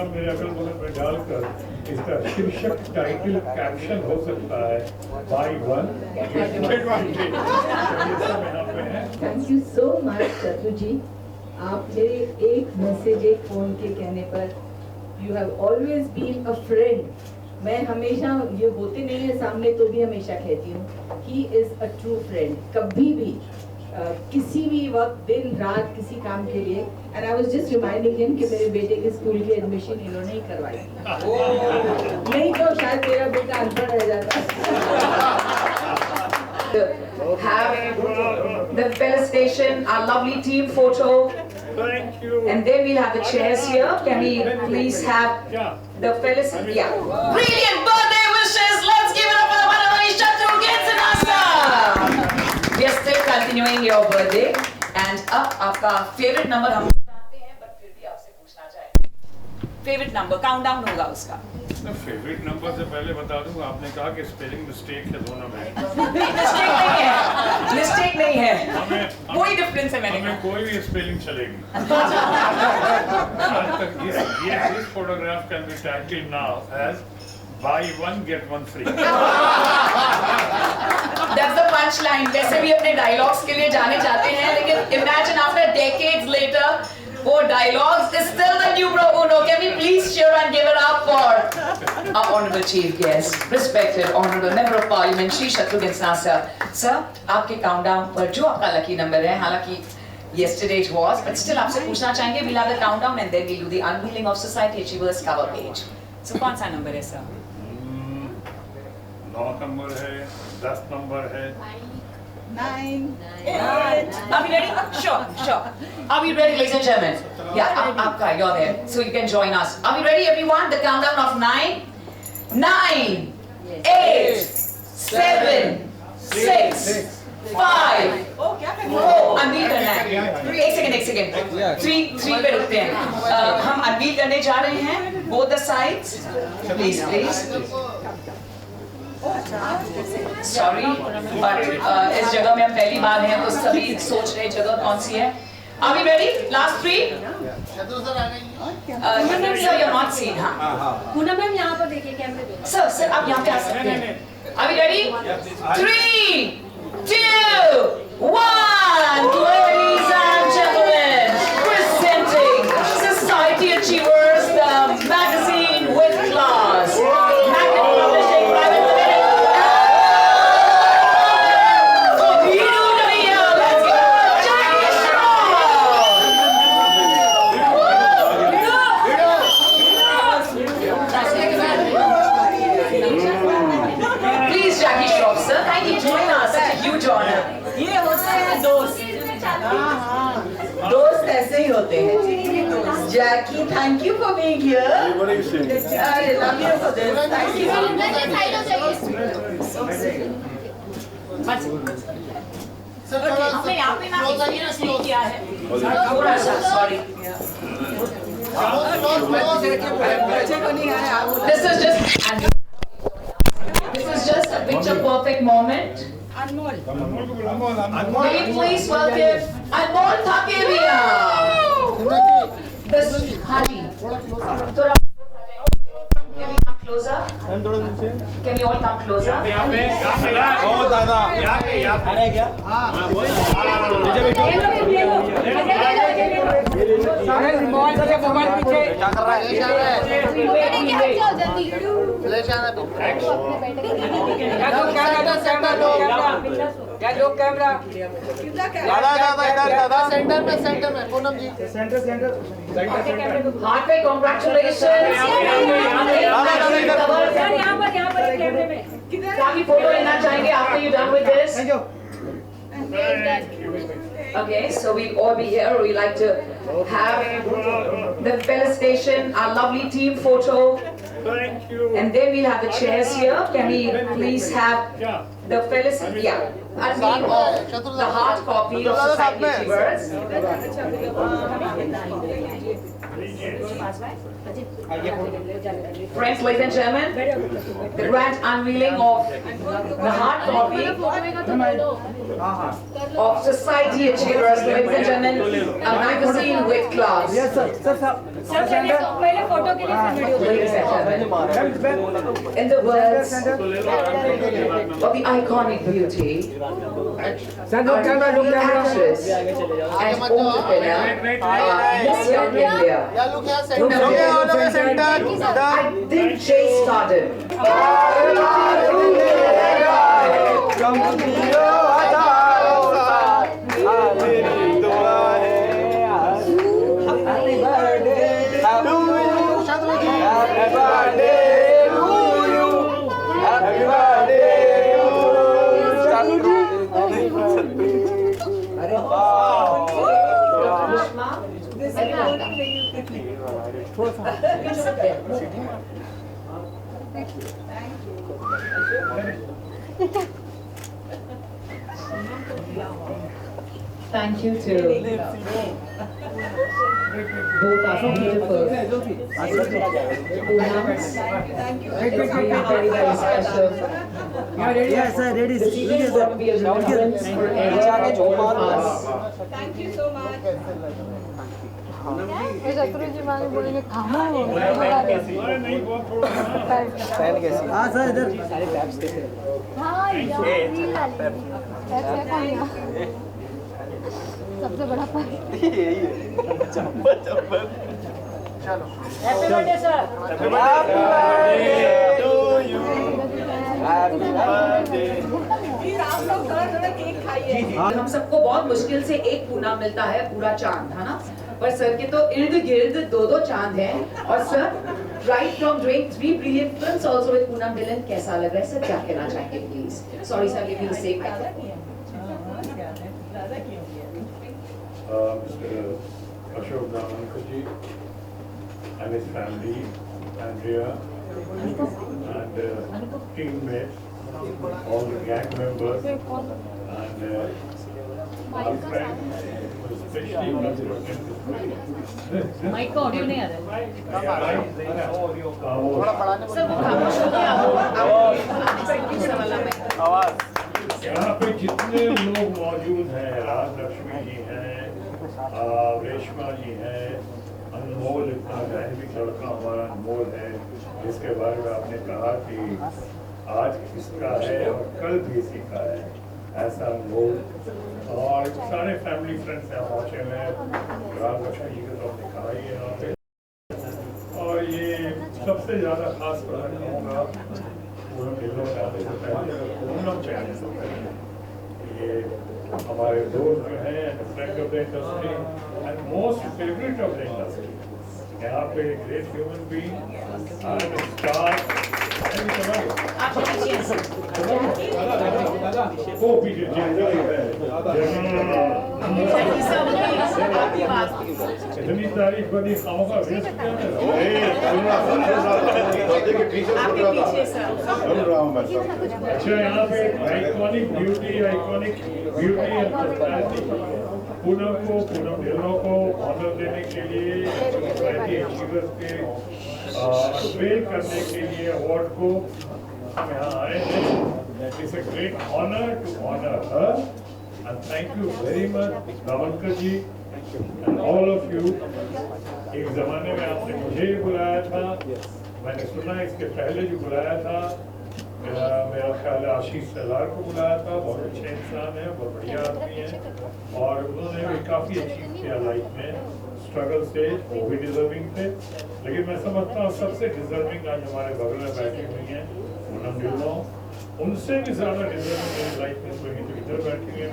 नाम मेरे अगल बगल में डालकर इसका शीर्षक टाइटल कैप्शन हो सकता है buy one get one free. ये सब यहाँ पे है। Thank you so much Chatu ji, आप मेरे एक मैसेज एक फोन के कहने पर you have always been a friend. मैं हमेशा, ये होते नहीं है सामने तो भी हमेशा कहती हूँ, he is a true friend. कभी भी किसी भी वक्त दिन रात किसी काम के लिए, and I was just reminding him कि मेरे बेटे के स्कूल की एडमिशन इन्होंने ही करवाई, नहीं तो शायद मेरा बेटा अनपढ़ रह जाता। Have the felicitation, our lovely team photo, Thank you. and then we'll have the chairs here. Can we please have the felicitation? Yeah. Brilliant birthday wishes. Let's give it up for the one and only Shatu Gensanasa. We are still continuing your birthday, and अब आपका favorite number हम जानते हैं, but फिर भी आपसे पूछना चाहेंगे. Favorite number, countdown होगा उसका. फेवरेट नंबर से पहले बता दूं, आपने कहा कि स्पेलिंग मिस्टेक है दोनों में। मिस्टेक नहीं है, मिस्टेक नहीं है, कोई डिफरेंस है मैंने हमें कोई भी स्पेलिंग चलेगी। This photograph can be titled now as buy one get one free. That's the punchline. वैसे भी अपने डायलॉग्स के लिए जाने जाते हैं, लेकिन imagine after decades later, वो dialogues is still the new pro uno. Can we please cheer and give it up for our honorable chief guest, respected honorable member of parliament, Shri Shatrughan Sinha sir, आपके countdown पर जो आपका lucky number है, हालांकि yesterday it was, but still आपसे पूछना चाहेंगे, we'll have the countdown and then we'll do the unveiling of Society Achievers cover page. So कौन सा number है sir? 9 नंबर है, 10 नंबर है, 9, 8. Are we ready? Sure. Are we ready, ladies and gentlemen? Yeah, Aapka, you're there, so you can join us. Are we ready, everyone? The countdown of 9, 8, 7, 6, 5, 4. Unveil करना है. एक second. 3 पे रुकते हैं. हम unveil करने जा रहे हैं. Both the sides. Please. Sorry, but इस जगह में हम पहली बार हैं, तो सभी सोच रहे जगह कौन सी है. Are we ready? Last 3. Sir, you're not seen, हाँ. पूनम मैम यहाँ पर देखिए कैमरे पे. Sir, आप यहाँ पे आ सकते हैं. Are we ready? 3, 2, 1. Ladies and gentlemen, presenting Society Achievers, the magazine with class. Magnet Publishing Private Limited. दोस्त ऐसे ही होते हैं. Jackie, thank you for being here. I love you for this. Thank you. हमने यहाँ पे ना नहीं किया है. थोड़ा सा, sorry. This is just a picture perfect moment. Will you please welcome Anmol Thakeria? This Haji. थोड़ा can we come closer? Can you all come closer? बहुत ज़्यादा. अरे क्या? मोबाइल पीछे. क्या कर रहा है? सेंटर में पूनम जी. हाथ पे congratulations. यहाँ पर कैमरे में. काफी फोटो लेना चाहेंगे after you done with this. Okay, so we all be here. We like to have the felicitation, our lovely team photo, Thank you. and then we'll have the chairs here. Can we please have the felicitation? Yeah, unveil of the hard copy of Society Achievers. लीजिए। Friends, ladies and gentlemen, the grand unveiling of the hard copy of Society Achievers, ladies and gentlemen, a magazine with class. Sir पहले photo के लिए फिर video. Ladies and gentlemen, in the words of the iconic beauty, our actress and entrepreneur, Miss Young India. I think Jay started. Thank you to both our beautiful Poonam. It's been very, very special. Yes, sir, ready. This evening is going to be a remembrance forever of all of us. Thank you so much. शत्रु जी मांगे बोलेंगे खाना हो अरे नहीं बहुत थोड़ा ना। हाँ सर इधर हाँ सबसे बड़ा पार्टी हैप्पी बर्थडे सर। फिर आप लोग थोड़ा केक खाइए। हम सबको बहुत मुश्किल से एक पूनम मिलता है, पूरा चांद, है ना? पर सर के तो इर्द गिर्द दो चांद हैं। और sir, right from doing 3 brilliant films also with Poonam Dillon, कैसा लग रहा है सर? क्या कहना चाहेंगे please? Sorry sir, give me the same mic. Mr. Ashok Damankar and his family, Andrea, and teammates, all the gang members, and our friends, especially mic का audio नहीं आ रहा है। सर वो खामोश हो गया, यहाँ पे जितने लोग मौजूद हैं, राजलक्ष्मी जी हैं, रेशमा जी हैं, अनमोल, इतना धार्मिक लड़का हमारा अनमोल है, जिसके बारे में आपने कहा कि आज किसका है और कल भी इसी का है, ऐसा अनमोल। और सारे फैमिली फ्रेंड्स यहाँ पहुँचे हुए हैं, राजलक्ष्मी जी का तो आपने कहा ही है यहाँ पे। और ये सबसे ज़्यादा खास बात कहूँगा पूनम ढिल्लों का पूनम चैनल से पहले ये हमारे दोस्त जो हैं, friend of the industry and most favourite of the industry, यहाँ पे great human being and star वो पीछे इतनी तारीफ बनी खामोखा वेस्ट क्या अच्छा यहाँ पे आइकॉनिक ब्यूटी पूनम ढिल्लों को ऑनर देने के लिए, सोसाइटी अचीवर्स के अनवेल करने के लिए अवार्ड को हम यहाँ आए हैं। It's a great honour to honour her and thank you very much Dawankar ji and all of you. एक जमाने में आपने मुझे ही बुलाया था, मैंने सुना इसके पहले जो बुलाया था मेरा ख्याल है आशीष सलार को बुलाया था। बहुत अच्छे इंसान है, बहुत बढ़िया आदमी है और उन्होंने भी काफ़ी अचीव किया लाइफ में। स्ट्रगल स्टेज वो भी डिजर्विंग थे, लेकिन मैं समझता हूँ सबसे डिजर्विंग आज हमारे बगल में बैठी हुई हैं पूनम ढिल्लों। उनसे भी ज़्यादा डिजर्विंग मेरी लाइफ में कोई तो इधर बैठी हुई है।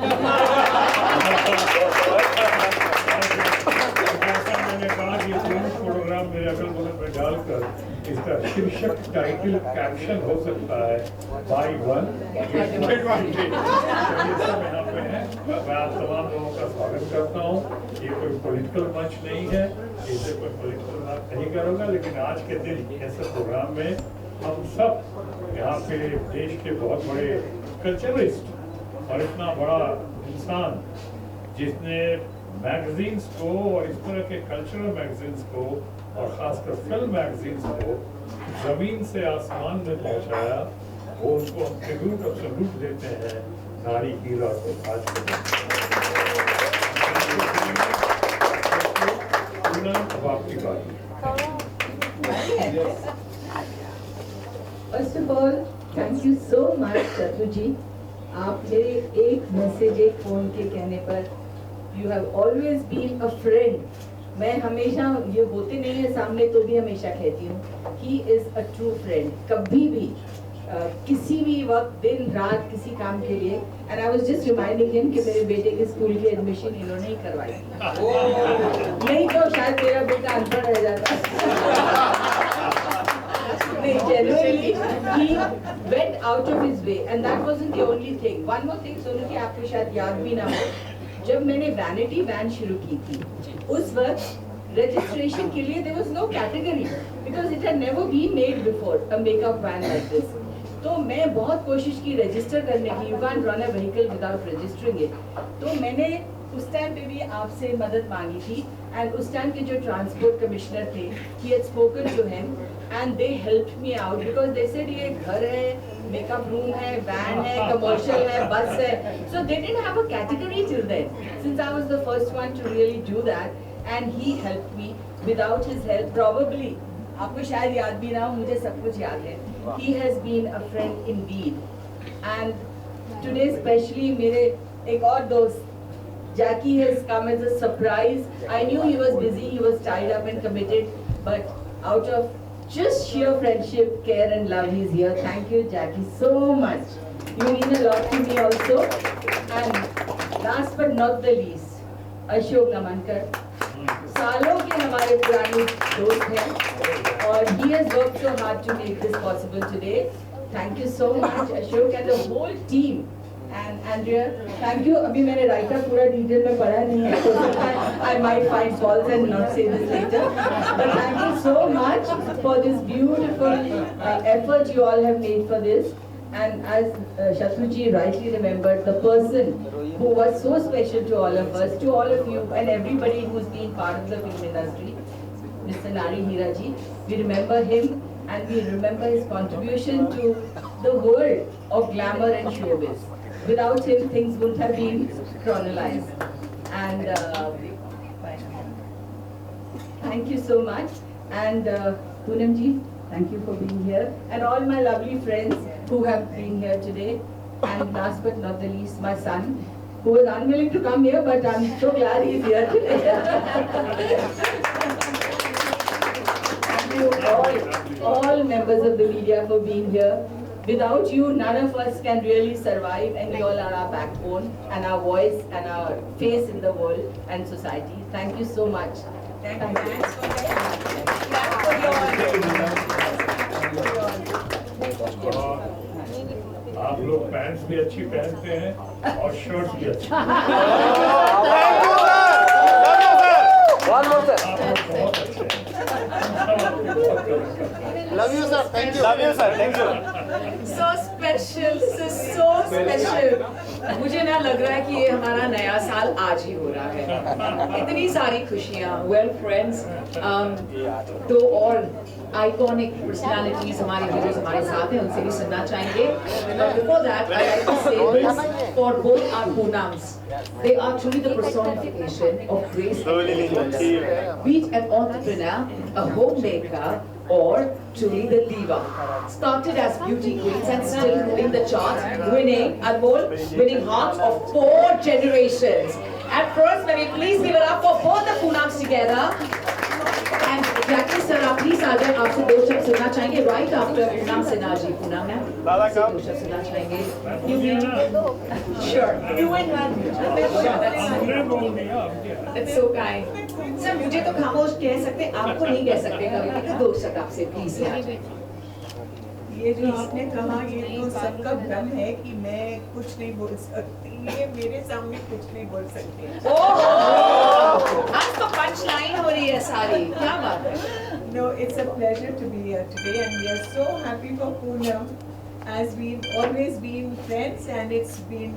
मैंने कहा कि प्रोग्राम मेरे अगल बगल में डालकर इसका शीर्षक टाइटल कैप्शन हो सकता है बाय वन। यहाँ पे है, मैं आप तमाम लोगों का स्वागत करता हूँ। ये कोई पॉलिटिकल मंच नहीं है, इससे कोई पॉलिटिकल बात नहीं करूँगा, लेकिन आज के दिन ऐसे प्रोग्राम में हम सब यहाँ पे देश के बहुत बड़े कल्चरिस्ट और इतना बड़ा इंसान जिसने मैगजीन्स को और इस तरह के कल्चरल मैगजीन्स को और खासकर फिल्म मैगजीन्स को जमीन से आसमान में पहुंचाया, वो उनको हम ट्रिब्यूट और सल्यूट देते हैं नारी हीरा को आज के दिन। अब आपकी बात। First of all, thank you so much, शत्रु जी। आप मेरे एक मैसेज, एक फोन के कहने पर you have always been a friend। मैं हमेशा, ये होते नहीं है सामने तो भी हमेशा कहती हूँ, he is a true friend। कभी भी किसी भी वक्त, दिन रात, किसी काम के लिए। And I was just reminding him कि मेरे बेटे के स्कूल की एडमिशन इन्होंने ही करवाई। नहीं तो शायद मेरा बेटा अनपढ़ रह जाता। Generally, he went out of his way, and that wasn't the only thing. One more thing, Sonu की आपको शायद याद भी ना हो, जब मैंने वैनिटी वैन शुरू की थी, उस वक्त रजिस्ट्रेशन के लिए there was no category because it had never been made before a makeup van like this. तो मैं बहुत कोशिश की रजिस्टर करने की, you can't run a vehicle without registering it. तो मैंने उस टाइम पे भी आपसे मदद मांगी थी, and उस टाइम के जो ट्रांसपोर्ट कमिश्नर थे, he had spoken to him and they helped me out because they said ये घर है, मेकअप रूम है, वैन है, कमर्शियल है, बस है, so they didn't have a category till then. Since I was the first one to really do that, and he helped me. Without his help, probably आपको शायद याद भी ना हो, मुझे सब कुछ याद है. He has been a friend indeed. And today especially मेरे एक और दोस्त Jackie has come as a surprise. I knew he was busy, he was tied up and committed, but out of just sheer friendship, care and love, he's here. Thank you, Jackie, so much. You mean a lot to me also. And last but not the least, Ashok Namankar. सालों के हमारे पुराने दोस्त हैं और he has worked so hard to make this possible today. Thank you so much, Ashok, and the whole team. And Andrea, thank you. अभी मैंने writer पूरा डिटेल में पढ़ा नहीं है, so I might find faults and not say this later. But thank you so much for this beautiful effort you all have made for this. And as Shatruji rightly remembered, the person who was so special to all of us, to all of you, and everybody who's been part of the film industry, Mr. Nari Hira ji, we remember him and we remember his contribution to the world of glamour and showbiz. Without him, things wouldn't have been chronologized. And thank you so much. And Poonam ji, thank you for being here. And all my lovely friends who have been here today. And last but not the least, my son, who was unwilling to come here, but I'm so glad he's here today. Thank you all members of the media for being here. Without you, none of us can really survive, and you all are our backbone and our voice and our face in the world and society. Thank you so much. Thank you. आप लोग pants भी अच्छी पहनते हैं और shirts भी अच्छी। आप लोग बहुत अच्छे हैं। Love you, sir. Thank you. Love you, sir. Thank you. So special, this is so special. मुझे ना लग रहा है कि ये हमारा नया साल आज ही हो रहा है। इतनी सारी खुशियाँ। Well, friends, दो और iconic personalities हमारे हीरोज हमारे साथ हैं, उनसे भी सुनना चाहेंगे। But before that, I like to say this for both our Poonams. They are truly the personification of grace and elegance. Be it an entrepreneur, a homemaker, or truly the diva. Started as beauty queens and still ruling the charts, winning hearts of 4 generations. At first, may we please give it up for both the Poonams together. And Jackie sir, आप please आ जाए, आपसे 2 शब्द सुनना चाहेंगे right after Poonam Sinha ji. Poonam ma'am, आपसे 2 शब्द सुनना चाहेंगे. You mean? Sure. You and one. That's so kind. Sir मुझे तो खामोश कह सकते, आपको नहीं कह सकते कभी, तो 2 शब्द आपसे प्लीज यार. ये जो आपने कहा, ये तो सबका भ्रम है कि मैं कुछ नहीं बोल सकती, ये मेरे सामने कुछ नहीं बोल सकती। आज तो पंच लाइन हो रही है सारी, क्या बात है? No, it's a pleasure to be here today, and we are so happy for Poonam, as we've always been friends, and it's been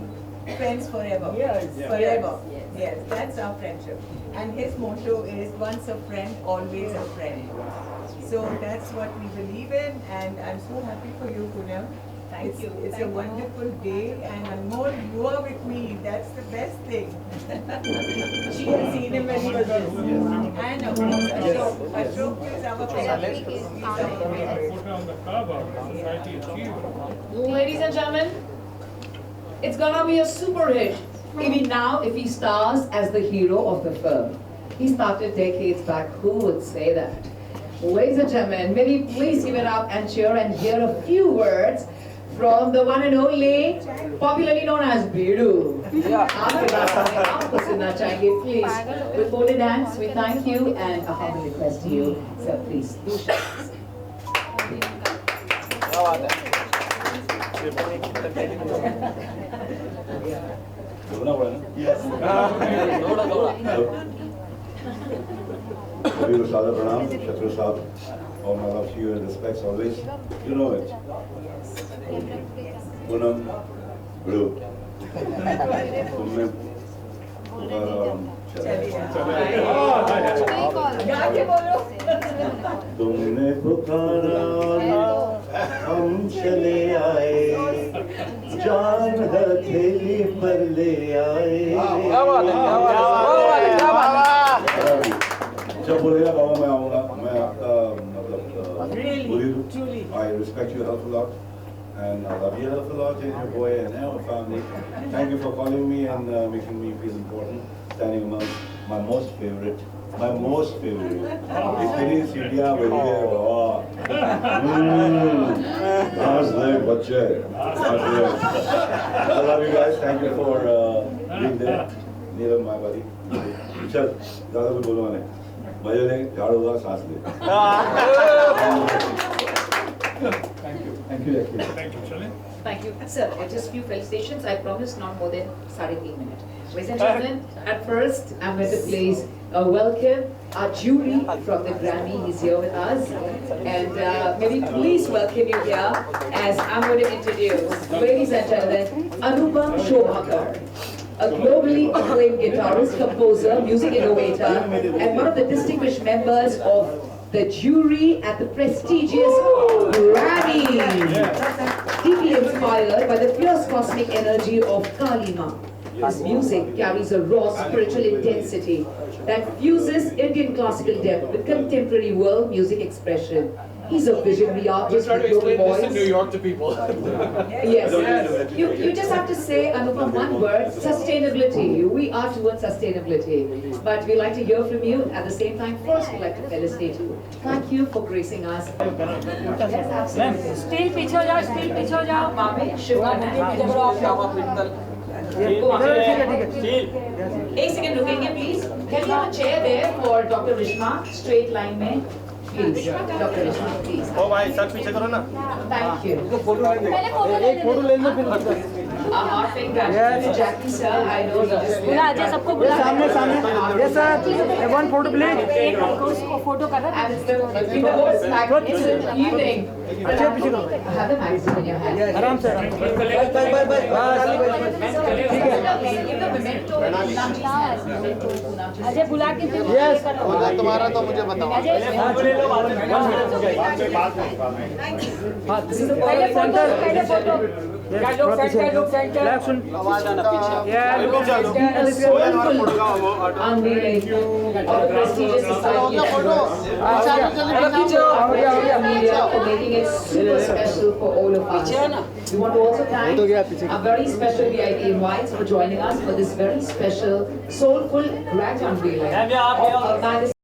friends forever. Yes. Forever. Yes. Yes, that's our friendship. And his motto is once a friend, always a friend. So that's what we believe in, and I'm so happy for you, Poonam. Thank you. It's a wonderful day, and Anmol, you are with me. That's the best thing. She has seen him when he was this. And of course, Ashok. Ashok is our favorite. He's our favorite. Put on the cover, Society Achieved. Ladies and gentlemen, it's gonna be a super hit. Even now, if he stars as the hero of the film. He started decades back. Who would say that? Ladies and gentlemen, may we please give it up and cheer and hear a few words from the one and only, popularly known as Bedu. आपके पास हमें आपको सुनना चाहिए, please. With holy hands, we thank you and a humble request to you, sir, please. Do show. क्या बात है? बोलना पड़ा ना? थोड़ा थोड़ा। सभी को सादर प्रणाम, शत्रु साहब, all my love to you and respects always. You know it. Poonam, बड़ू, तुमने तुमने पुकारा हम चले आए, जान हथेली पर ले आए। क्या बात है? क्या बात है? जब बोलेगा बाबा मैं आऊँगा, मैं आपका मतलब I respect you a hell of a lot and I love you a hell of a lot and your boy and our family. Thank you for calling me and making me feel important. Standing among my most favorite. इतनी सीढ़ियाँ बनी है बाबा। आज नए बच्चे। I love you guys. Thank you for being there. Neelam, my buddy. चल, ज़्यादा कुछ बोलना नहीं। मजे ले, झाड़ू हुआ, सांस ले। Thank you. Thank you, Shalin. Thank you. Sir, just few felicitations. I promise not more than 3.5 minutes. Ladies and gentlemen, at first, I'm going to please welcome our jury from the Grammy. He's here with us. And maybe please welcome you here as I'm going to introduce, ladies and gentlemen, Anupam Shobhakar. A globally acclaimed guitarist, composer, music innovator, and one of the distinguished members of the jury at the prestigious Grammy. Deeply inspired by the fierce cosmic energy of Kali Ma, his music carries a raw spiritual intensity that fuses Indian classical depth with contemporary world music expression. He's a visionary artist with global voice. This is New York to people. Yes, you just have to say, Anupam, one word, sustainability. We are towards sustainability. But we like to hear from you. At the same time, first we like to felicitate you. Thank you for gracing us. Yes, absolutely. Steel पीछे हो जाओ, steel पीछे हो जाओ। Mame, Shiva, एक second रुकेंगे please. Can you have a chair there for Dr. Rishma? Straight line में, please. Dr. Rishma, please. ओ भाई सर पीछे करो ना। Thank you. पहले फोटो ले लेना फिर। Heartfelt gratitude to Jackie sir. I know he just बुला अजय सबको बुला। सामने yes sir, one photo please। एक उसको फोटो कर रहा है। and the most magnificent evening. अच्छा पीछे करो। Have the magazine in your hand. आराम से। Give the memento. अजय बुला के फिर Yes। तुम्हारा तो मुझे बताओ। पहले photo Left soon. Yeah, look at Unveiling of the prestigious society media for making it super special for all of us. We want to also thank our very special VIP invites for joining us for this very special, soulful, grand unveiling of our magazine.